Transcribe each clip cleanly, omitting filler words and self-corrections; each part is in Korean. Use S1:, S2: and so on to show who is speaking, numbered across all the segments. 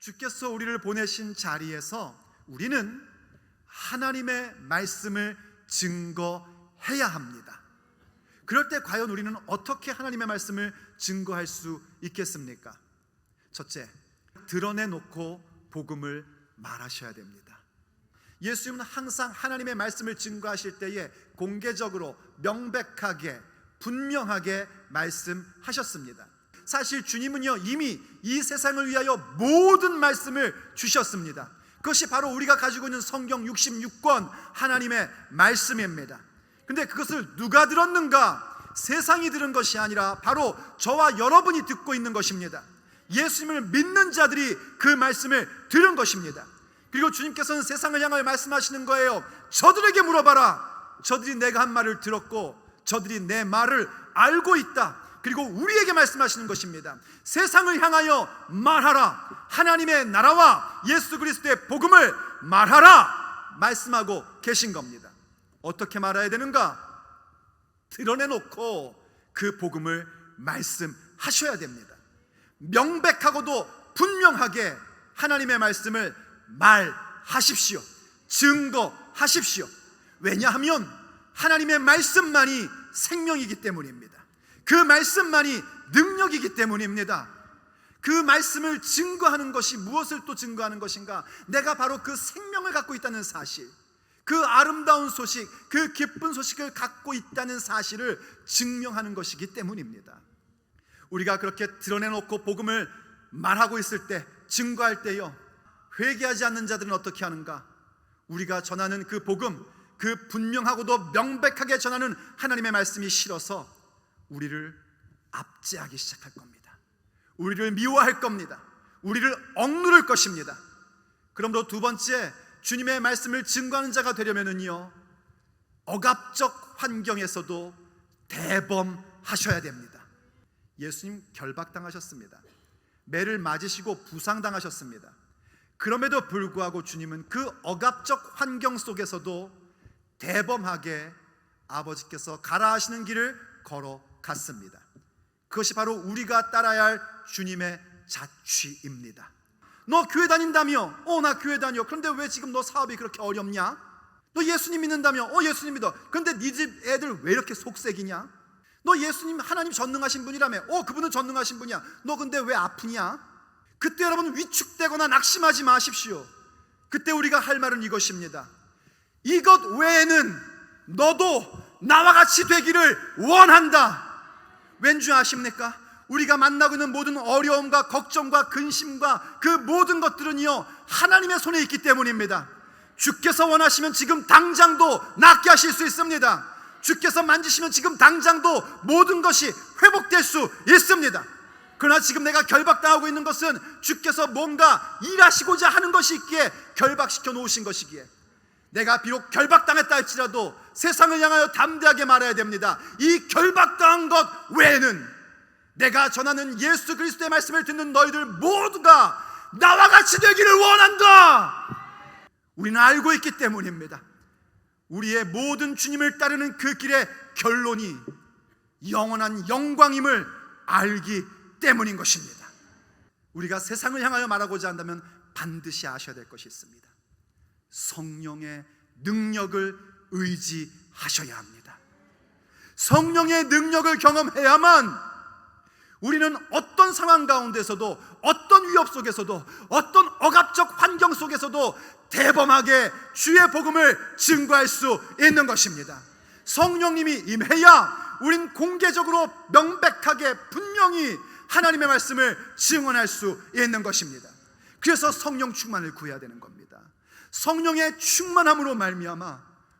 S1: 주께서 우리를 보내신 자리에서 우리는 하나님의 말씀을 증거해야 합니다. 그럴 때 과연 우리는 어떻게 하나님의 말씀을 증거할 수 있겠습니까? 첫째, 드러내놓고 복음을 말하셔야 됩니다. 예수님은 항상 하나님의 말씀을 증거하실 때에 공개적으로 명백하게 분명하게 말씀하셨습니다. 사실 주님은요, 이미 이 세상을 위하여 모든 말씀을 주셨습니다. 그것이 바로 우리가 가지고 있는 성경 66권 하나님의 말씀입니다. 근데 그것을 누가 들었는가? 세상이 들은 것이 아니라 바로 저와 여러분이 듣고 있는 것입니다. 예수님을 믿는 자들이 그 말씀을 들은 것입니다. 그리고 주님께서는 세상을 향하여 말씀하시는 거예요. 저들에게 물어봐라. 저들이 내가 한 말을 들었고 저들이 내 말을 알고 있다. 그리고 우리에게 말씀하시는 것입니다. 세상을 향하여 말하라. 하나님의 나라와 예수 그리스도의 복음을 말하라 말씀하고 계신 겁니다. 어떻게 말해야 되는가? 드러내놓고 그 복음을 말씀하셔야 됩니다. 명백하고도 분명하게 하나님의 말씀을 말하십시오. 증거하십시오. 왜냐하면 하나님의 말씀만이 생명이기 때문입니다. 그 말씀만이 능력이기 때문입니다. 그 말씀을 증거하는 것이 무엇을 또 증거하는 것인가? 내가 바로 그 생명을 갖고 있다는 사실, 그 아름다운 소식, 그 기쁜 소식을 갖고 있다는 사실을 증명하는 것이기 때문입니다. 우리가 그렇게 드러내놓고 복음을 말하고 있을 때, 증거할 때요, 회개하지 않는 자들은 어떻게 하는가? 우리가 전하는 그 복음, 그 분명하고도 명백하게 전하는 하나님의 말씀이 싫어서 우리를 압제하기 시작할 겁니다. 우리를 미워할 겁니다. 우리를 억누를 것입니다. 그러므로 두 번째, 주님의 말씀을 증거하는 자가 되려면은요, 억압적 환경에서도 대범하셔야 됩니다. 예수님 결박당하셨습니다. 매를 맞으시고 부상당하셨습니다. 그럼에도 불구하고 주님은 그 억압적 환경 속에서도 대범하게 아버지께서 가라 하시는 길을 걸어갔습니다. 그것이 바로 우리가 따라야 할 주님의 자취입니다. 너 교회 다닌다며? 나 교회 다녀. 그런데 왜 지금 너 사업이 그렇게 어렵냐? 너 예수님 믿는다며? 예수님 믿어. 그런데 네 집 애들 왜 이렇게 속색이냐? 너 예수님 하나님 전능하신 분이라며? 그분은 전능하신 분이야. 너 근데 왜 아프냐? 그때 여러분 위축되거나 낙심하지 마십시오. 그때 우리가 할 말은 이것입니다. 이것 외에는 너도 나와 같이 되기를 원한다. 왠지 아십니까? 우리가 만나고 있는 모든 어려움과 걱정과 근심과 그 모든 것들은요, 하나님의 손에 있기 때문입니다. 주께서 원하시면 지금 당장도 낫게 하실 수 있습니다. 주께서 만지시면 지금 당장도 모든 것이 회복될 수 있습니다. 그러나 지금 내가 결박당하고 있는 것은 주께서 뭔가 일하시고자 하는 것이 있기에 결박시켜 놓으신 것이기에, 내가 비록 결박당했다 할지라도 세상을 향하여 담대하게 말해야 됩니다. 이 결박당한 것 외에는 내가 전하는 예수 그리스도의 말씀을 듣는 너희들 모두가 나와 같이 되기를 원한다. 우리는 알고 있기 때문입니다. 우리의 모든 주님을 따르는 그 길의 결론이 영원한 영광임을 알기 때문인 것입니다. 우리가 세상을 향하여 말하고자 한다면 반드시 아셔야 될 것이 있습니다. 성령의 능력을 의지하셔야 합니다. 성령의 능력을 경험해야만 우리는 어떤 상황 가운데서도, 어떤 위협 속에서도, 어떤 억압적 환경 속에서도 대범하게 주의 복음을 증거할 수 있는 것입니다. 성령님이 임해야 우린 공개적으로 명백하게 분명히 하나님의 말씀을 증언할 수 있는 것입니다. 그래서 성령 충만을 구해야 되는 겁니다. 성령의 충만함으로 말미암아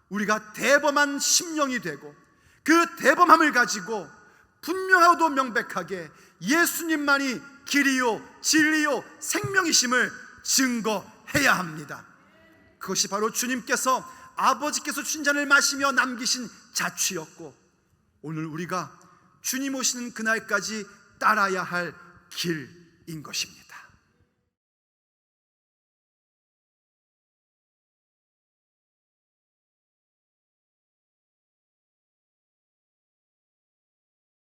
S1: 우리가 대범한 심령이 되고, 그 대범함을 가지고 분명하고도 명백하게 예수님만이 길이요 진리요 생명이심을 증거해야 합니다. 그것이 바로 주님께서, 아버지께서 주신 잔을 마시며 남기신 자취였고, 오늘 우리가 주님 오시는 그날까지 따라야 할 길인 것입니다.